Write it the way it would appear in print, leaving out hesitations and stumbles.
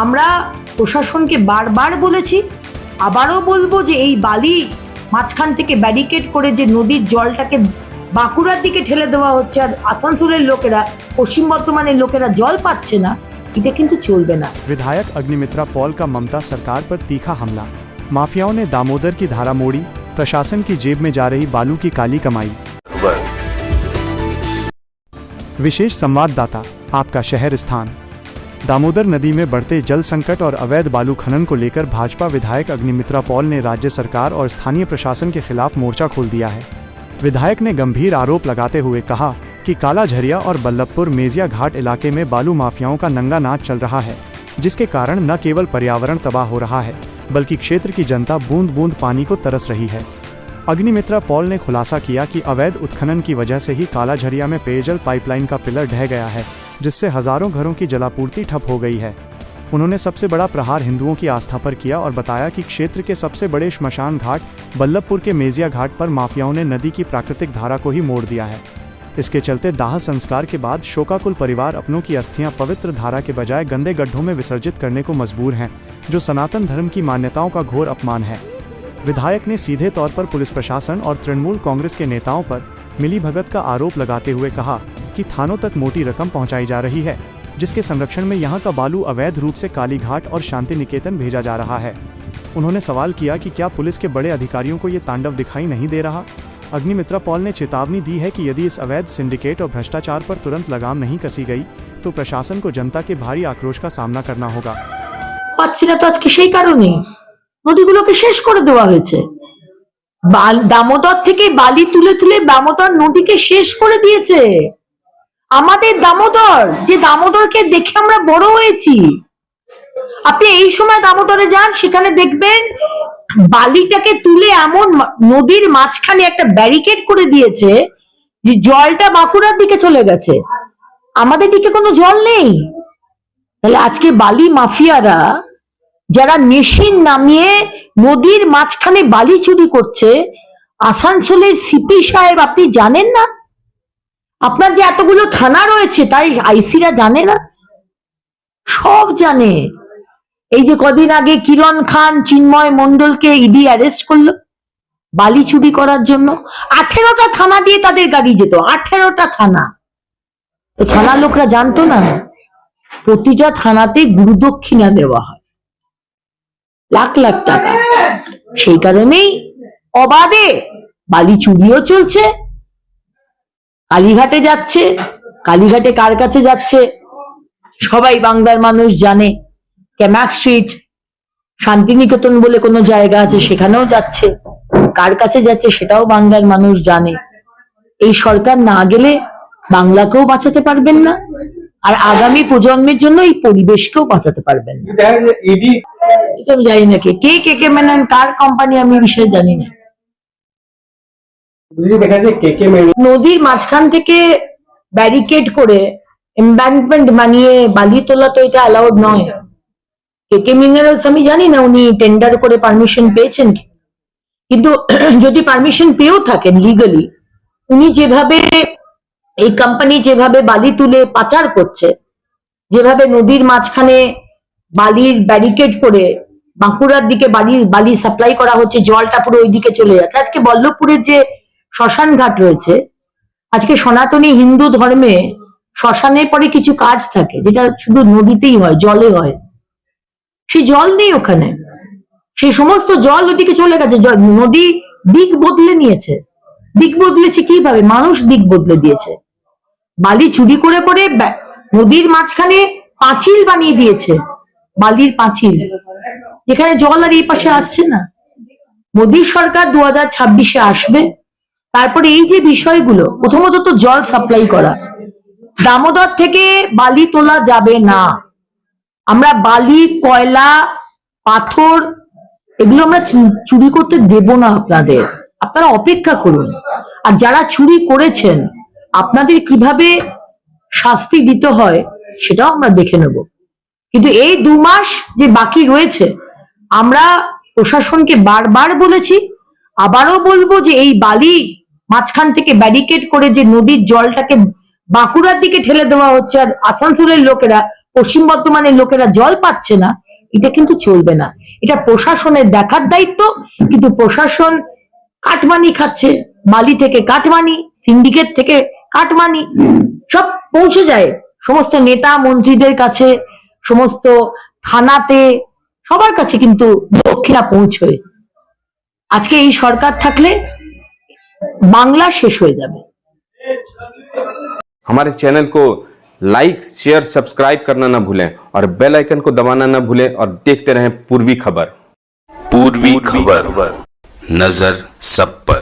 আমরা প্রশাসনকে বারবার বলেছি, আবারও বলবো যে এই বালি মাঝখান থেকে ব্যারিকেড করে যে নদীর জলটাকে বাঁকুড়ার দিকে ঠেলে দেওয়া হচ্ছে আর আসানসোলের লোকেরা, পশ্চিম বর্ধমানের লোকেরা জল পাচ্ছে না, এটা কিন্তু চলবে না। विधायक अग्निमित्रा पॉल का ममता सरकार पर तीखा हमला। माफियाओं ने दामोदर की धारा मोड़ी, प्रशासन की जेब में जा रही बालू की काली कमाई। विशेष संवाददाता, आपका शहर स्थान। दामोदर नदी में बढ़ते जल संकट और अवैध बालू खनन को लेकर भाजपा विधायक अग्निमित्रा पॉल ने राज्य सरकार और स्थानीय प्रशासन के खिलाफ मोर्चा खोल दिया है। विधायक ने गंभीर आरोप लगाते हुए कहा कि काला झरिया और बल्लभपुर मेजिया घाट इलाके में बालू माफियाओं का नंगा नाच चल रहा है, जिसके कारण न केवल पर्यावरण तबाह हो रहा है बल्कि क्षेत्र की जनता बूंद बूंद पानी को तरस रही है। अग्निमित्रा पॉल ने खुलासा किया कि अवैध उत्खनन की वजह से ही काला झरिया में पेयजल पाइपलाइन का पिलर ढह गया है, जिससे हजारों घरों की जलापूर्ति ठप हो गई है। उन्होंने सबसे बड़ा प्रहार हिंदुओं की आस्था पर किया और बताया कि क्षेत्र के सबसे बड़े श्मशान घाट बल्लभपुर के मेजिया घाट पर माफियाओं ने नदी की प्राकृतिक धारा को ही मोड़ दिया है। इसके चलते दाह संस्कार के बाद शोकाकुल परिवार अपनों की अस्थियां पवित्र धारा के बजाय गंदे गड्ढों में विसर्जित करने को मजबूर हैं, जो सनातन धर्म की मान्यताओं का घोर अपमान है। विधायक ने सीधे तौर पर पुलिस प्रशासन और तृणमूल कांग्रेस के नेताओं पर मिलीभगत का आरोप लगाते हुए कहा कि थानों तक मोटी रकम पहुंचाई जा रही है, जिसके संरक्षण में यहां का बालू अवैध रूप से कालीघाट और शांति निकेतन भेजा जा रहा है। उन्होंने सवाल किया कि क्या पुलिस के बड़े अधिकारियों को ये तांडव दिखाई नहीं दे रहा। अग्निमित्रा पॉल ने चेतावनी दी है कि यदि इस अवैध सिंडिकेट और भ्रष्टाचार पर तुरंत लगाम नहीं कसी गई तो प्रशासन को जनता के भारी आक्रोश का सामना करना होगा। পাচ্ছি না তো আজকে সেই কারণে নদীগুলোকে শেষ করে দেওয়া হয়েছে। দামোদর থেকে বালি তুলে তুলে দামোদর নদীকে শেষ করে দিয়েছে। আমাদের দামোদর, যে দামোদরকে দেখে আমরা বড় হয়েছি, আপনি এই সময় দামোদরে যান, সেখানে দেখবেন বালিটাকে তুলে এমন নদীর মাঝখানে একটা ব্যারিকেড করে দিয়েছে যে জলটা বাঁকুড়ার দিকে চলে গেছে, আমাদের দিকে কোনো জল নেই। তাহলে আজকে বালি মাফিয়ারা যারা মেশিন নামিয়ে নদীর মাঝখানে বালি চুরি করছে, আসানসোলের সিপি সাহেব আপনি জানেন না? আপনার যে এতগুলো থানা রয়েছে তাই আইসিরা জানে না? সব জানে। এই যে কদিন আগে কিরণ খান, চিন্ময় মণ্ডলকে ইডি অ্যারেস্ট করলো বালি চুরি করার জন্য। 18টা থানা দিয়ে তাদের গাড়ি যেত, 18টা থানা। তো থানা লোকরা জানতো না প্রতিটা থানাতে গুরুদক্ষিণা দেওয়া হয় লাখ লাখ টাকা। সেই কারণেই অবাধে বালি চুরিও চলছে। কালীঘাটে যাচ্ছে, কালীঘাটে কার কাছে যাচ্ছে সবাই বাংলার মানুষ জানে। ক্যামাক স্ট্রিট, শান্তিনিকেতন বলে কোনো জায়গা আছে, সেখানেও যাচ্ছে। কার কাছে যাচ্ছে সেটাও বাংলার মানুষ জানে। এই সরকার না গেলে বাংলাকেও বাঁচাতে পারবেন না, আর আগামী প্রজন্মের জন্য এই পরিবেশকেও বাঁচাতে পারবেন না। এটা আমি জানি না কে কে মেনেন, কার কোম্পানি, আমি বিষয়ে জানি না। নদীর মাঝখান থেকে ব্যারিকেড করে এমব্যাঙ্কমেন্ট বানিয়ে বালি তোলা তো এটা অ্যালাউড নয়। কে মিনারেলস আমি জানি না উনি টেন্ডার করে পারমিশন পেয়েছেন কি, কিন্তু যদি পারমিশন পেয়েও থাকেন লিগালি, উনি যেভাবে এই কোম্পানি যেভাবে বালি তুলে পাচার করছে, যেভাবে নদীর মাঝখানে বালির ব্যারিকেড করে বাঁকুড়ার দিকে বালি সাপ্লাই করা হচ্ছে, জলটা পুরো ওইদিকে চলে যাচ্ছে। আজকে বল্লভপুরের যে শ্মশান ঘাট রয়েছে, আজকে সনাতনী হিন্দু ধর্মে শ্মশানের পরে কিছু কাজ থাকে যেটা শুধু নদীতেই হয়, জলে হয়। সেই জল নেই ওখানে, সেই সমস্ত জল ওদিকে চলে গেছে। নদী দিক বদলে নিয়েছে। দিক বদলেছে কিভাবে? মানুষ দিক বদলে দিয়েছে। বালি চুরি করে করে নদীর মাঝখানে পাঁচিল বানিয়ে দিয়েছে, বালির পাঁচিল, যেখানে জল আর এই পাশে আসছে না। মোদী সরকার 2026-এ আসবে, তারপরে এই যে বিষয়গুলো, প্রথমত তো জল সাপ্লাই করা, দামোদর থেকে বালি তোলা যাবে না। আমরা বালি, কয়লা, পাথর এগুলো আমরা চুরি করতে দেব না আপনাদের। আপনারা অপেক্ষা করুন। আর যারা চুরি করেছেন আপনাদের কিভাবে শাস্তি দিতে হয় সেটাও আমরা দেখে নেব। কিন্তু এই 2 মাস যে বাকি রয়েছে, আমরা প্রশাসনকে বারবার বলেছি, আবারও বলবো যে এই বালি মাঝখান থেকে ব্যারিকেড করে যে নদীর জলটাকে বাঁকুড়ার দিকে ঠেলে দেওয়া হচ্ছে, আর আসানসোলের লোকেরা, পশ্চিম বর্ধমানের লোকেরা জল পাচ্ছে না, এটা কিন্তু চলবে না। এটা প্রশাসনের দেখার দায়িত্ব, কিন্তু প্রশাসন কাটমানি খাচ্ছে, বালি থেকে কাটমানি, সিন্ডিকেট থেকে কাটমানি, সব পৌঁছে যায় সমস্ত নেতা মন্ত্রীদের কাছে, সমস্ত থানাতে, সবার কাছে কিন্তু দক্ষিণা পৌঁছয়। আজকে এই সরকার থাকলে বাংলা শেষ হয়ে যাবে। हमारे चैनल को लाइक शेयर सब्सक्राइब करना ना भूलें और बेल आइकन को दबाना ना भूलें और देखते रहें पूर्वी खबर। पूर्वी खबर, नजर सब पर।